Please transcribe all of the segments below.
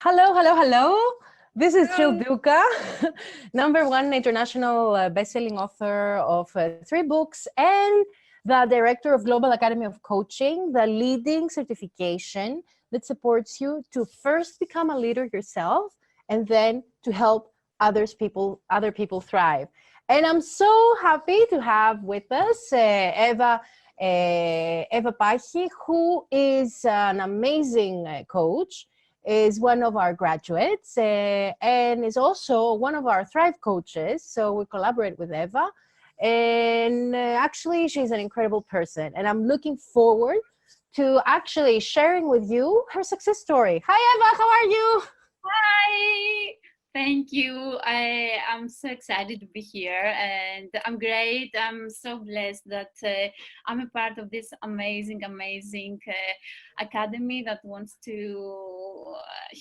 Hello, hello, hello. This is Jill Douka, #1 international best-selling author of 3 books and the director of Global Academy of Coaching, the leading certification that supports you to first become a leader yourself and then to help other people thrive. And I'm so happy to have with us Ev Pachi, who is an amazing coach, is one of our graduates and is also one of our Thrive coaches. So we collaborate with Eva, and actually she's an incredible person. And I'm looking forward to actually sharing with you her success story. Hi, Eva, how are you? Hi, thank you. I am so excited to be here, and I'm great. I'm so blessed that I'm a part of this amazing academy that wants to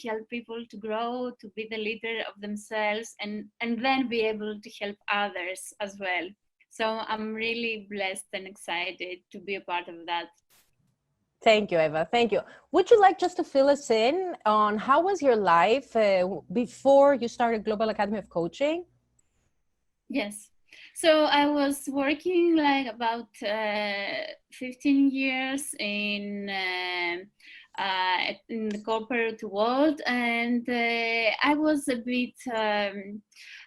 help people to grow, to be the leader of themselves, and then be able to help others as well. So I'm really blessed and excited to be a part of that. Thank you, Eva. Thank you. Would you like just to fill us in on how was your life before you started Global Academy of Coaching? Yes. So I was working like about 15 years in the corporate world, and I was a bit,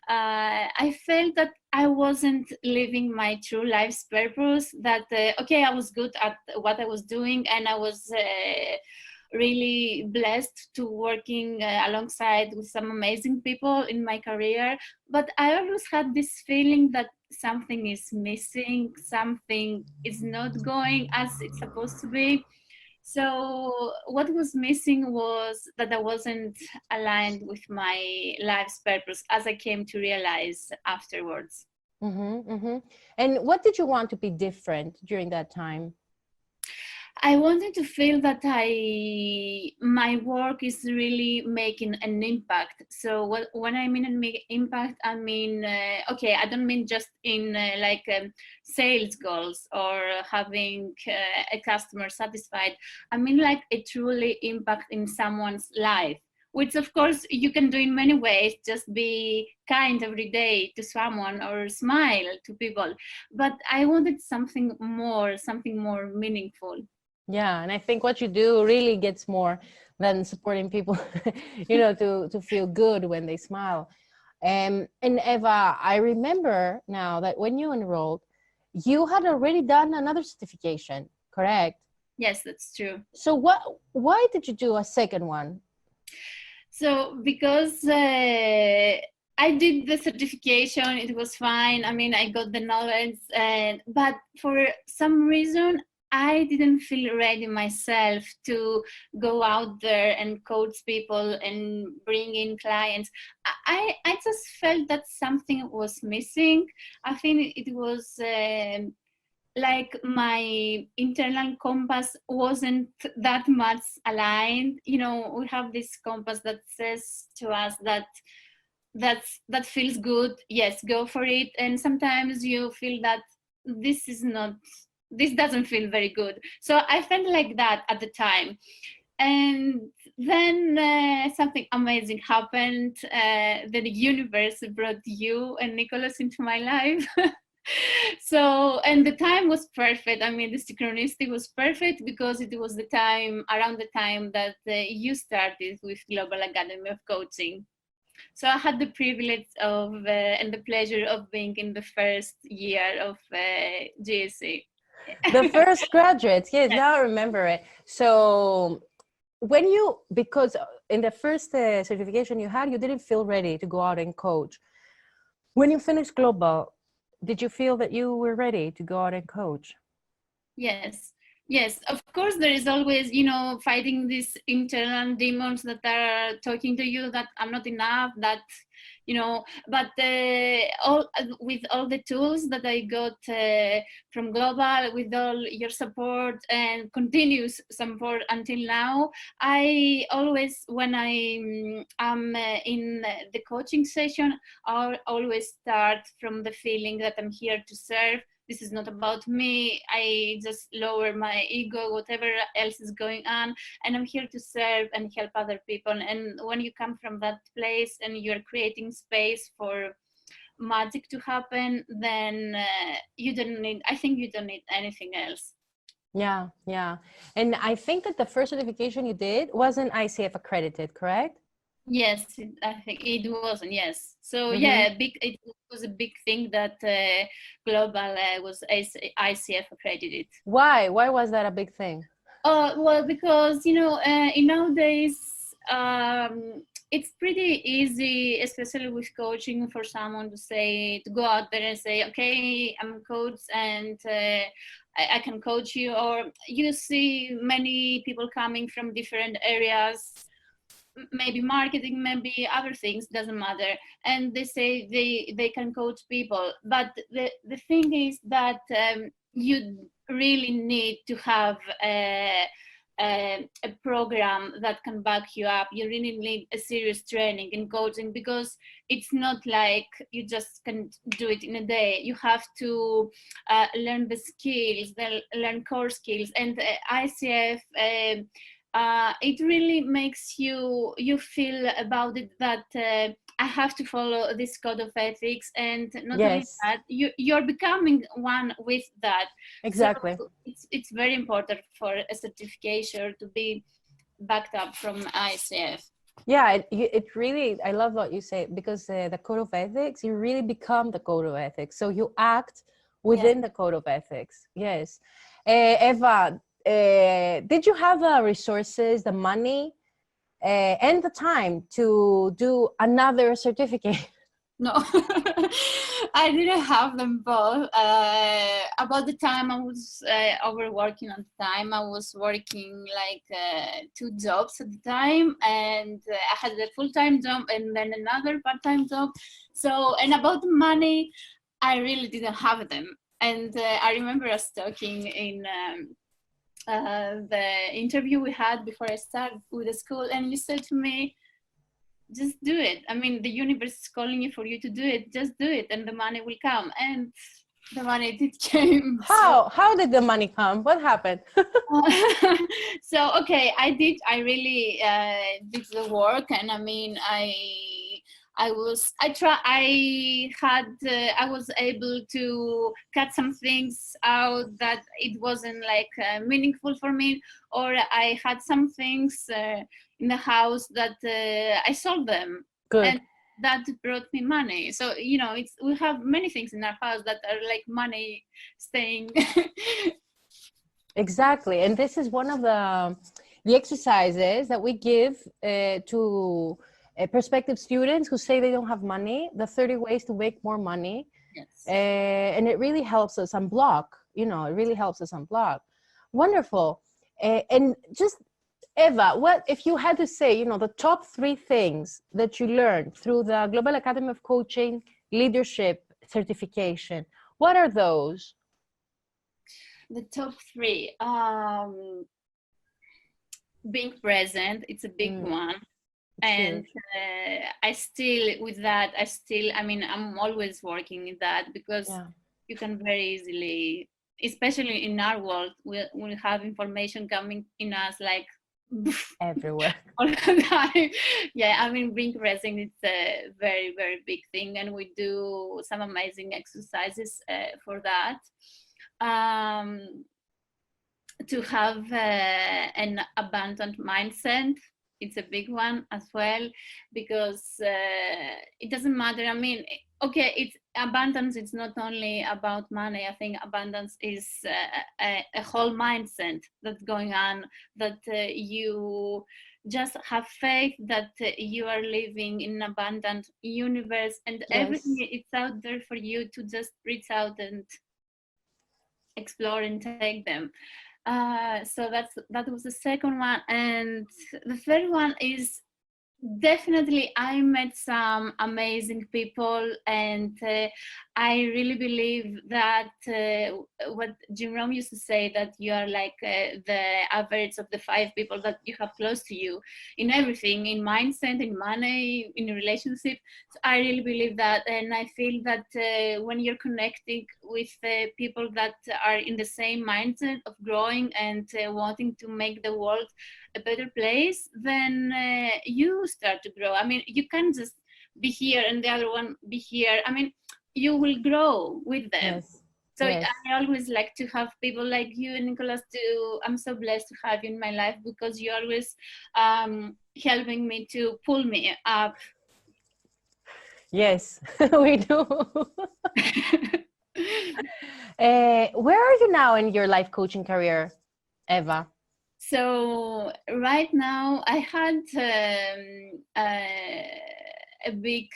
I felt that I wasn't living my true life's purpose, that, okay, I was good at what I was doing, and I was really blessed to working alongside with some amazing people in my career. But I always had this feeling that something is missing, something is not going as it's supposed to be. So what was missing was that I wasn't aligned with my life's purpose, as I came to realize afterwards. And what did you want to be different during that time? I wanted to feel that my work is really making an impact. So when I mean an impact, I mean, okay, I don't mean just in sales goals or having a customer satisfied. I mean like a truly impact in someone's life, which of course you can do in many ways, just be kind every day to someone or smile to people. But I wanted something more meaningful. Yeah, and I think what you do really gets more than supporting people, to feel good when they smile. And Eva, I remember now that when you enrolled, you had already done another certification, correct? Yes, that's true. So why did you do a second one? So because I did the certification, it was fine. I mean, I got the knowledge, but for some reason, I didn't feel ready myself to go out there and coach people and bring in clients. I just felt that something was missing. I think it was like my internal compass wasn't that much aligned. You know, we have this compass that says to us that feels good. Yes, go for it. And sometimes you feel that this doesn't feel very good. So I felt like that at the time. And then something amazing happened. The universe brought you and Nicholas into my life. So, and the time was perfect. I mean, the synchronicity was perfect because it was around the time that you started with Global Academy of Coaching. So I had the privilege of and the pleasure of being in the first year of GSC. The first graduates, yes, now I remember it. So because in the first certification you had, you didn't feel ready to go out and coach. When you finished Global, did you feel that you were ready to go out and coach? Yes, of course, there is always, fighting these internal demons that are talking to you that I'm not enough, that, but with all the tools that I got from Global, with all your support and continuous support until now, I always, when I am in the coaching session, I always start from the feeling that I'm here to serve. this is not about me. I just lower my ego, whatever else is going on, and I'm here to serve and help other people. And when you come from that place and you're creating space for magic to happen, then I think you don't need anything else. Yeah, yeah. And I think that the first certification you did wasn't ICF accredited, correct? Yes, I think it wasn't. Yes, so yeah, it was a big thing that global was ICF accredited. Why was that a big thing? Well, because in nowadays it's pretty easy, especially with coaching, for someone to go out there and say, okay, I'm a coach and I can coach you. Or you see many people coming from different areas, maybe marketing, maybe other things, doesn't matter, and they say they can coach people. But the thing is that you really need to have a program that can back you up. You really need a serious training in coaching, because it's not like you just can do it in a day. You have to learn the skills, learn core skills, and ICF it really makes you feel about it that I have to follow this code of ethics, and not only that, you're becoming one with that. Exactly. So it's very important for a certification to be backed up from ICF. Yeah, it really, I love what you say, because the code of ethics, you really become the code of ethics. So you act within the code of ethics. Yes. Eva, did you have the resources, the money, and the time to do another certificate? No, I didn't have them both. About the time I was overworking at the time. I was working like 2 jobs at the time, and I had a full-time job and then another part-time job. So, and about the money, I really didn't have them. And I remember us talking in the interview we had before I started with the school, and you said to me, just do it. I mean, the universe is calling you for you to do it. Just do it, and the money will come. And the money did came. How did the money come? What happened? So okay, I really did the work, and I mean, I was able to cut some things out that it wasn't like meaningful for me, or I had some things in the house that I sold them. Good. And that brought me money. So we have many things in our house that are like money staying. Exactly, and this is one of the exercises that we give to prospective students who say they don't have money, the 30 ways to make more money. Yes. And it really helps us unblock, it really helps us unblock. Wonderful. And just, Eva, what if you had to say, the top 3 things that you learned through the Global Academy of Coaching Leadership certification, what are those? The top 3, being present, it's a big one. And I'm always working in that, because you can very easily, especially in our world, we have information coming in us like everywhere all the time. Yeah, I mean, being present, it's a very, very big thing, and we do some amazing exercises for that. To have an abundant mindset, it's a big one as well, because it doesn't matter. I mean, okay, it's abundance. It's not only about money. I think abundance is a whole mindset that's going on, that you just have faith that you are living in an abundant universe, and everything it's out there for you to just reach out and explore and take them. So that was the second one. And the third one is Definitely, I met some amazing people, and I really believe that what Jim Rohn used to say, that you are like the average of the 5 people that you have close to you in everything, in mindset, in money, in relationship. So I really believe that, and I feel that when you're connecting with people that are in the same mindset of growing and wanting to make the world a better place, then you start to grow. I mean, you can't just be here and the other one be here. I mean, you will grow with them. Yes. So Yes. I always like to have people like you, Nicholas, I'm so blessed to have you in my life, because you're always helping me to pull me up. Yes, we do. Where are you now in your life coaching career, Eva? So right now I had a big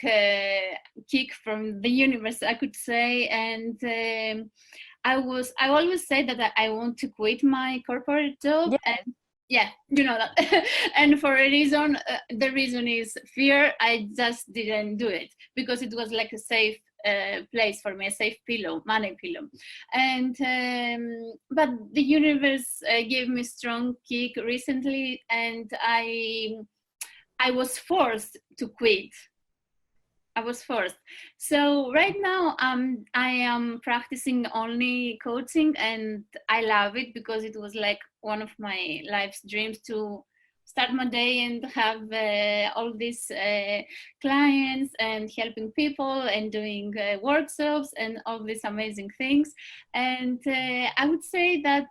kick from the universe, I could say, and I always say that I want to quit my corporate job. Yes. And yeah, you know that. And for a reason, the reason is fear. I just didn't do it because it was like a safe place for me, a safe pillow, money pillow. And but the universe gave me strong kick recently, and I was forced to quit. I was forced. So right now I am practicing only coaching, and I love it because it was like one of my life's dreams to start my day and have all these clients and helping people and doing workshops and all these amazing things. And I would say that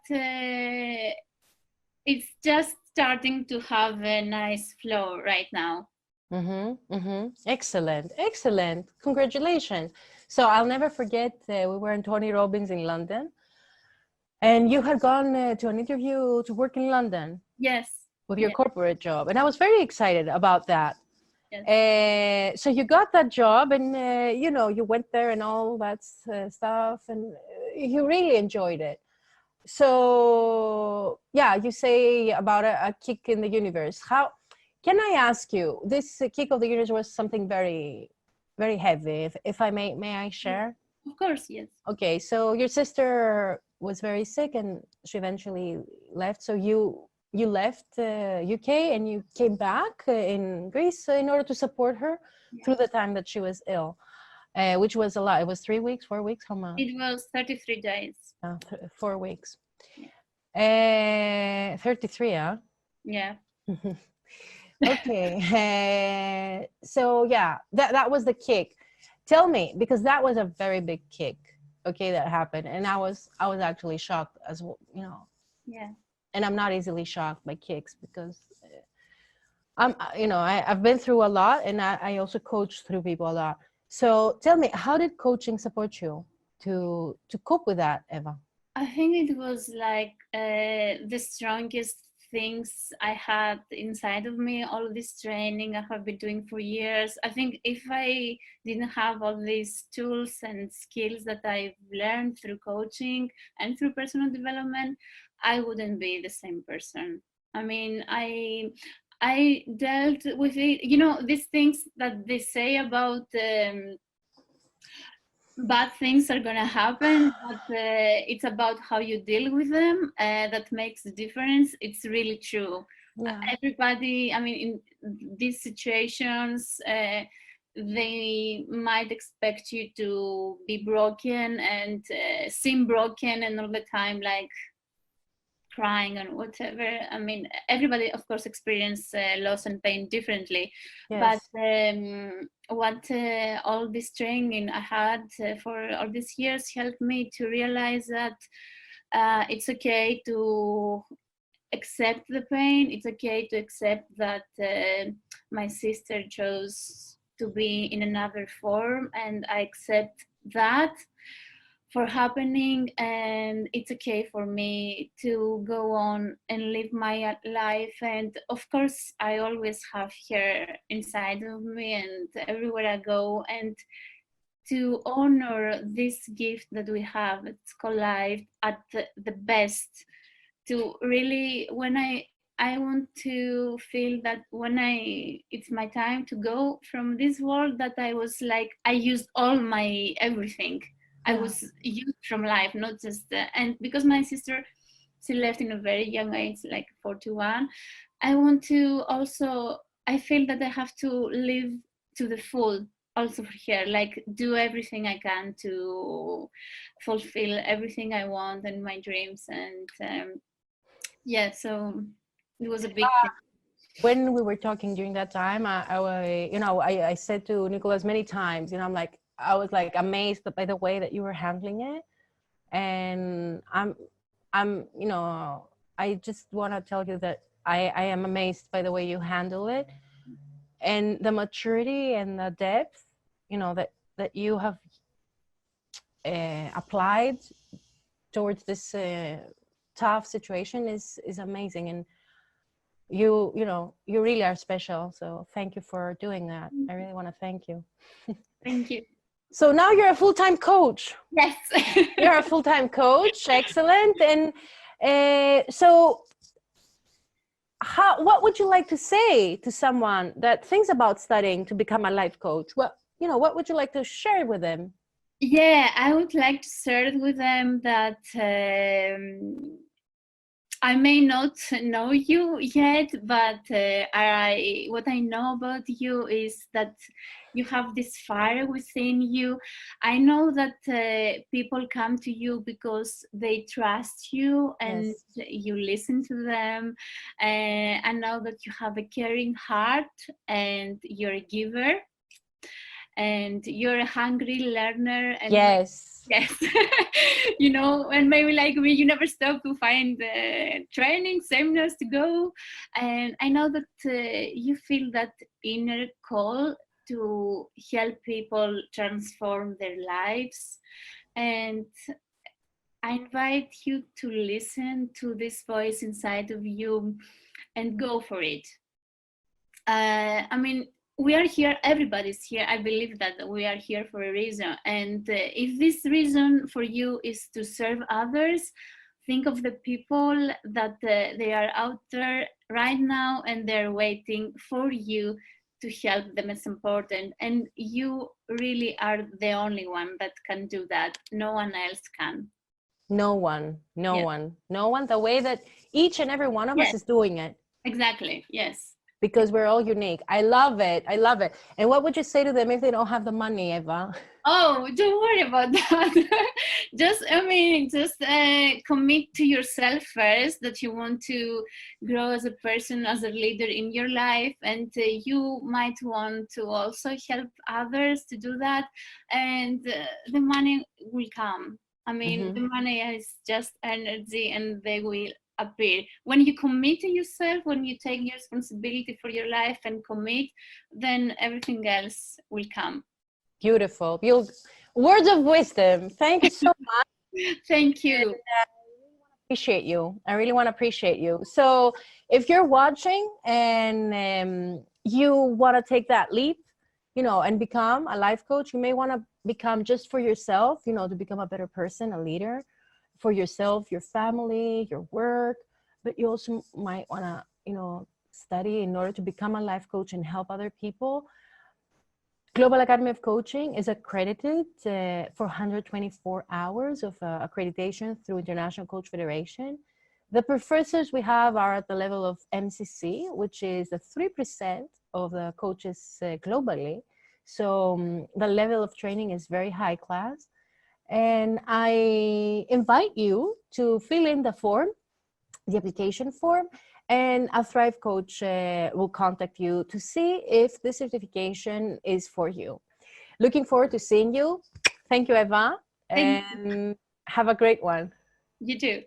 it's just starting to have a nice flow right now. Excellent, excellent. Congratulations. So I'll never forget, we were in Tony Robbins in London, and you had gone to an interview to work in London. Yes. With your corporate job, and I was very excited about that. Yes. So you got that job, and you know, you went there and all that stuff, and you really enjoyed it. So yeah, you say about a kick in the universe. How can I ask you? This kick of the universe was something very, very heavy. If I may I share? Of course, yes. Okay, so your sister was very sick, and she eventually left. So you left UK and you came back in Greece in order to support her through the time that she was ill, which was a lot. It was 3 weeks, 4 weeks, how much? It was 33 days. 4 weeks. 33, huh? Yeah. Okay. So yeah, that was the kick. Tell me, because that was a very big kick, okay, that happened, and I was actually shocked as well, you know. Yeah. And I'm not easily shocked by kicks because I've been through a lot, and I also coach through people a lot. So tell me, how did coaching support you to cope with that, Eva? I think it was like the strongest things I had inside of me, all this training I have been doing for years. I think if I didn't have all these tools and skills that I've learned through coaching and through personal development, I wouldn't be the same person. I mean, I dealt with it, you know, these things that they say about bad things are gonna happen, but it's about how you deal with them that makes the difference. It's really true. Yeah. Everybody, I mean, in these situations, they might expect you to be broken and seem broken and all the time like crying and whatever. I mean, everybody of course experience loss and pain differently. Yes. But what all this training I had for all these years helped me to realize that it's okay to accept the pain. It's okay to accept that my sister chose to be in another form, and I accept that for happening, and it's okay for me to go on and live my life. And of course I always have her inside of me and everywhere I go, and to honor this gift that we have, it's called life, at the best, to really, when I I want to feel that when it's my time to go from this world, that I was like, I used all my everything. I was used from life, not just, and because my sister, she left in a very young age, like 41, I want to also, I feel that I have to live to the full also for her, like do everything I can to fulfill everything I want and my dreams. And yeah, so it was a big thing. When we were talking during that time, I said to Nicholas many times, you know, I was like amazed by the way that you were handling it. And you know, I just want to tell you that I am amazed by the way you handle it, and the maturity and the depth, you know, that you have applied towards this tough situation is amazing. And you know, you really are special. So thank you for doing that. I really want to thank you. Thank you. So now you're a full-time coach. Yes. You're a full-time coach. Excellent. And so what would you like to say to someone that thinks about studying to become a life coach? What would you like to share with them? Yeah, I would like to share with them that I may not know you yet, but what I know about you is that you have this fire within you. I know that people come to you because they trust you and you listen to them. I know that you have a caring heart and you're a giver and you're a hungry learner. And yes. You know, and maybe like me, you never stop to find training seminars to go. And I know that you feel that inner call to help people transform their lives. And I invite you to listen to this voice inside of you and go for it. I mean, we are here, everybody's here. I believe that we are here for a reason. And if this reason for you is to serve others, think of the people that they are out there right now and they're waiting for you to help them. It's important. And you really are the only one that can do that. No one else can. No one. The way that each and every one of us is doing it. Exactly. Yes. Because we're all unique. I love it. And what would you say to them if they don't have the money, Eva? Oh, don't worry about that. just commit to yourself first, that you want to grow as a person, as a leader in your life. And you might want to also help others to do that. And the money will come. I mean, the money is just energy and they will appear. When you commit to yourself, when you take your responsibility for your life and commit, then everything else will come. Beautiful. Words of wisdom. Thank you so much. Thank you. And, I really want to appreciate you. So if you're watching and you want to take that leap, you know, and become a life coach, you may want to become just for yourself, you know, to become a better person, a leader for yourself, your family, your work, but you also might want to, you know, study in order to become a life coach and help other people. Global Academy of Coaching is accredited for 124 hours of accreditation through International Coach Federation. The professors we have are at the level of MCC, which is the 3% of the coaches globally. So the level of training is very high class. And I invite you to fill in the form, the application form, and a Thrive coach will contact you to see if this certification is for you. Looking forward to seeing you. Thank you, Eva, and have a great one. You too.